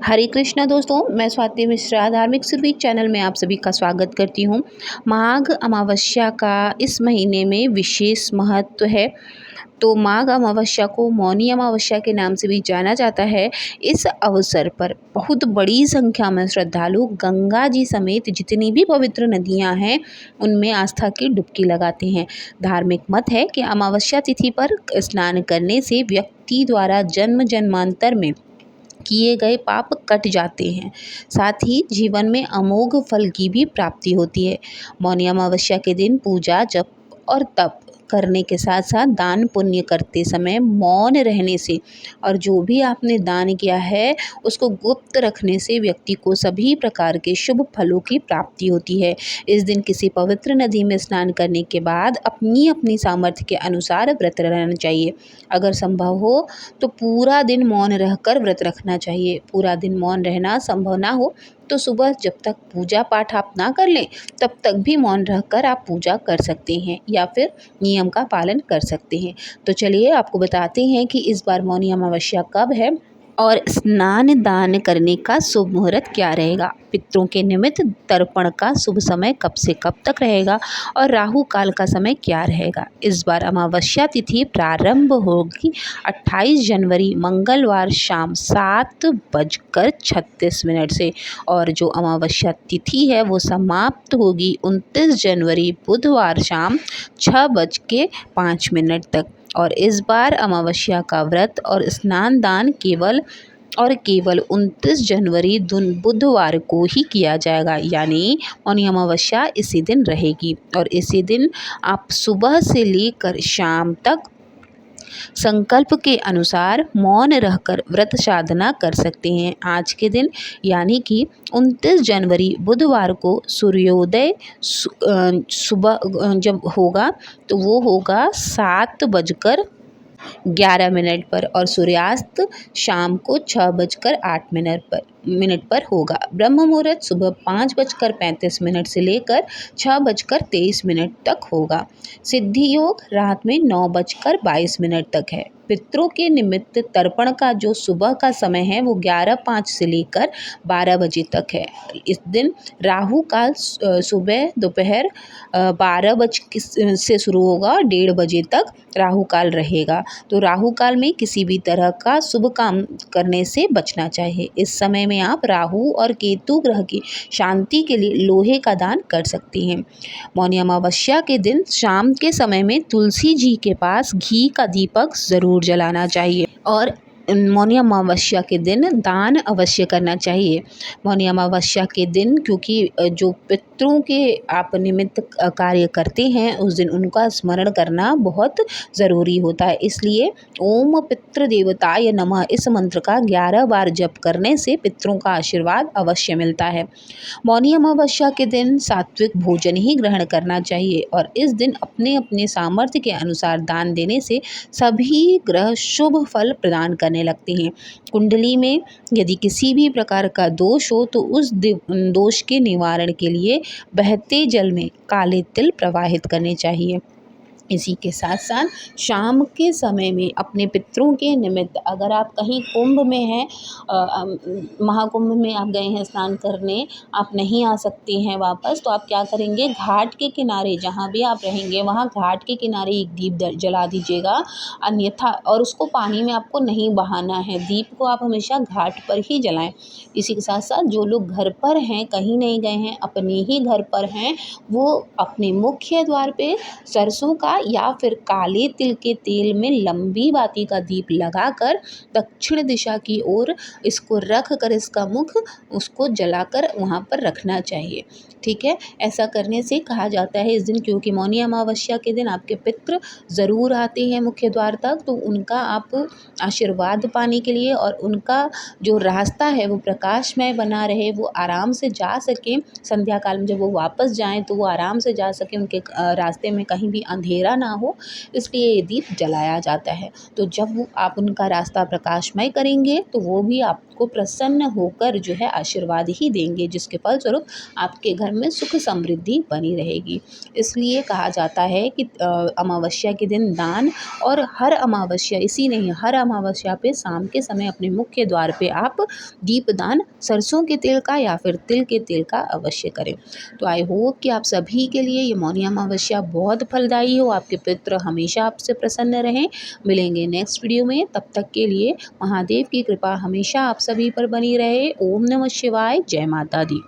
हरे कृष्णा दोस्तों, मैं स्वाति मिश्रा धार्मिक सुरभि चैनल में आप सभी का स्वागत करती हूँ। माघ अमावस्या का इस महीने में विशेष महत्व है। तो माघ अमावस्या को मौनी अमावस्या के नाम से भी जाना जाता है। इस अवसर पर बहुत बड़ी संख्या में श्रद्धालु गंगा जी समेत जितनी भी पवित्र नदियां हैं उनमें आस्था की डुबकी लगाते हैं। धार्मिक मत है कि अमावस्या तिथि पर स्नान करने से व्यक्ति द्वारा जन्म जन्मांतर में किए गए पाप कट जाते हैं, साथ ही जीवन में अमोघ फल की भी प्राप्ति होती है। मौनी अमावस्या के दिन पूजा जप और तप करने के साथ साथ दान पुण्य करते समय मौन रहने से और जो भी आपने दान किया है उसको गुप्त रखने से व्यक्ति को सभी प्रकार के शुभ फलों की प्राप्ति होती है। इस दिन किसी पवित्र नदी में स्नान करने के बाद अपनी अपनी सामर्थ्य के अनुसार व्रत रहना चाहिए। अगर संभव हो तो पूरा दिन मौन रहकर व्रत रखना चाहिए। पूरा दिन मौन रहना संभव ना हो तो सुबह जब तक पूजा पाठ आप ना कर लें तब तक भी मौन रहकर आप पूजा कर सकते हैं या फिर नियम का पालन कर सकते हैं। तो चलिए आपको बताते हैं कि इस बार मौनी अमावस्या कब है और स्नान दान करने का शुभ मुहूर्त क्या रहेगा। पितरों के निमित्त तर्पण का शुभ समय कब से कब तक रहेगा और राहु काल का समय क्या रहेगा। इस बार अमावस्या तिथि प्रारंभ होगी 28 जनवरी मंगलवार शाम 7:36 से और जो अमावस्या तिथि है वो समाप्त होगी 29 जनवरी बुधवार शाम 6:05 तक। और इस बार अमावस्या का व्रत और स्नान दान केवल 29 जनवरी बुधवार को ही किया जाएगा, यानी मौनी अमावस्या इसी दिन रहेगी। और इसी दिन आप सुबह से लेकर शाम तक संकल्प के अनुसार मौन रहकर व्रत साधना कर सकते हैं। आज के दिन यानी कि 29 जनवरी बुधवार को सूर्योदय सुबह जब होगा तो वो होगा 7:11 पर और सूर्यास्त शाम को 6:08 पर होगा। ब्रह्म मुहूर्त सुबह 5:35 से लेकर 6:23 तक होगा। सिद्धि योग रात में 9:22 तक है। पितरों के निमित्त तर्पण का जो सुबह का समय है वो 11:05 से लेकर 12 बजे तक है। इस दिन राहु काल सुबह दोपहर 12 बजे से शुरू होगा और 1:30 बजे तक राहु काल रहेगा। तो राहु काल में किसी भी तरह का शुभ काम करने से बचना चाहिए। इस समय में आप राहु और केतु ग्रह की शांति के लिए लोहे का दान कर सकती हैं। मौनी अमावस्या के दिन शाम के समय में तुलसी जी के पास घी का दीपक ज़रूर जलाना चाहिए और मौनी अमावस्या के दिन दान अवश्य करना चाहिए। मौनी अमावस्या के दिन क्योंकि जो पितरों के आप निमित्त कार्य करते हैं उस दिन उनका स्मरण करना बहुत ज़रूरी होता है। इसलिए ओम पितृ देवताय नमः इस मंत्र का 11 बार जप करने से पितरों का आशीर्वाद अवश्य मिलता है। मौनी अमावस्या के दिन सात्विक भोजन ही ग्रहण करना चाहिए और इस दिन अपने अपने सामर्थ्य के अनुसार दान देने से सभी ग्रह शुभ फल प्रदान करने लगते हैं। कुंडली में यदि किसी भी प्रकार का दोष हो तो उस दोष के निवारण के लिए बहते जल में काले तिल प्रवाहित करने चाहिए। इसी के साथ साथ शाम के समय में अपने पितरों के निमित्त अगर आप कहीं कुंभ में हैं, महाकुंभ में आप गए हैं स्नान करने, आप नहीं आ सकते हैं वापस, तो आप क्या करेंगे, घाट के किनारे जहाँ भी आप रहेंगे वहाँ घाट के किनारे एक दीप जला दीजिएगा। अन्यथा और उसको पानी में आपको नहीं बहाना है, दीप को आप हमेशा घाट पर ही जलाएं। इसी के साथ साथ जो लोग घर पर हैं, कहीं नहीं गए हैं, अपने ही घर पर हैं, वो अपने मुख्य द्वार पे सरसों का या फिर काले तिल के तेल में लंबी बाती का दीप लगाकर दक्षिण दिशा की ओर इसको रख कर इसका मुख उसको जलाकर वहाँ पर रखना चाहिए। ठीक है, ऐसा करने से कहा जाता है इस दिन क्योंकि मौनी अमावस्या के दिन आपके पितृ ज़रूर आते हैं मुख्य द्वार तक, तो उनका आप आशीर्वाद पाने के लिए और उनका जो रास्ता है वो प्रकाशमय बना रहे, वो आराम से जा सकें। संध्या काल में जब वो वापस जाएं तो वो आराम से जा सकें, उनके रास्ते में कहीं भी अंधेरा अंधेरा ना हो, इसलिए ये दीप जलाया जाता है। तो जब आप उनका रास्ता प्रकाशमय करेंगे तो वो भी आपको प्रसन्न होकर जो है आशीर्वाद ही देंगे, जिसके फलस्वरूप आपके घर में सुख समृद्धि बनी रहेगी। इसलिए कहा जाता है कि अमावस्या के दिन दान, और हर अमावस्या इसी नहीं, हर अमावस्या पे शाम के समय अपने मुख्य द्वार पे आप दीपदान सरसों के तेल का या फिर तिल के तेल का अवश्य करें। तो आई होप कि आप सभी के लिए ये मौनी अमावस्या बहुत फलदायी हो, आपके पितृ हमेशा आपसे प्रसन्न रहें। मिलेंगे नेक्स्ट वीडियो में, तब तक के लिए महादेव की कृपा हमेशा आप सभी पर बनी रहे। ओम नमः शिवाय, जय माता दी।